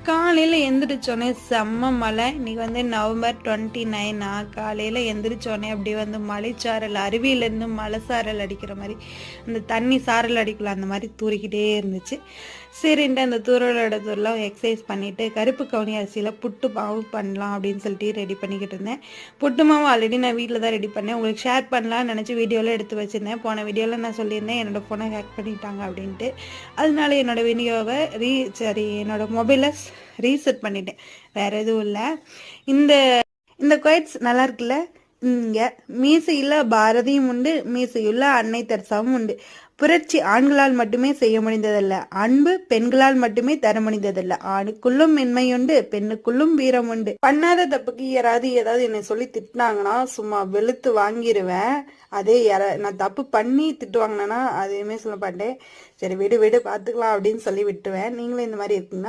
காலையில் எந்திரிச்சோன்னே செம்ம மழை. இன்னைக்கு நவம்பர் 29. காலையில் எந்திரிச்சோன்னே அப்படி மலைச்சாரல், அருவியிலேருந்து மலை சாரல் அடிக்கிற மாதிரி, அந்த தண்ணி சாரல் அடிக்கல அந்த மாதிரி தூரிக்கிட்டே இருந்துச்சு. சரின்ட்டு அந்த தூரலோட தூரெலாம் எக்ஸசைஸ் பண்ணிவிட்டு கருப்பு கவுனி அரிசியில் புட்டு மாவு பண்ணலாம் அப்படின்னு சொல்லிட்டு ரெடி பண்ணிக்கிட்டு இருந்தேன். புட்டு மாவு ஆல்ரெடி நான் வீட்டில் தான் ரெடி பண்ணேன். உங்களுக்கு ஷேர் பண்ணலாம்னு நினச்சி வீடியோவில் எடுத்து வச்சுருந்தேன். போன வீடியோவில் நான் சொல்லியிருந்தேன் என்னோடய ஃபோனை ஹேக் பண்ணிட்டாங்க அப்படின்ட்டு. அதனால என்னோடய வீடியோவை என்னோடய மொபைலை ரீசெட் பண்ணிட்டேன். வேறு எதுவும் இல்லை. இந்த இந்த குவைட்ஸ் நல்லா இருக்குல்ல. இங்கே மீசையில் பாரதியும் உண்டு, மீசையுள்ள அன்னை தெரசாவும் உண்டு. புரட்சி ஆண்களால் மட்டுமே செய்ய முடிந்ததல்ல, அன்பு பெண்களால் மட்டுமே தர முடிந்ததல்ல. ஆணுக்குள்ளும் மென்மையுண்டு, பெண்ணுக்குள்ளும் வீரம் உண்டு. பண்ணாத தப்புக்கு யாராவது ஏதாவது என்னை சொல்லி திட்டினாங்கன்னா சும்மா வெளுத்து வாங்கிடுவேன். அதே நான் தப்பு பண்ணி திட்டு வாங்கினேன்னா அதையுமே சொல்ல மாட்டேன். சரி விடு பார்த்துக்கலாம் அப்படின்னு சொல்லி விட்டுவேன். நீங்களும் இந்த மாதிரி இருக்குங்கன்னா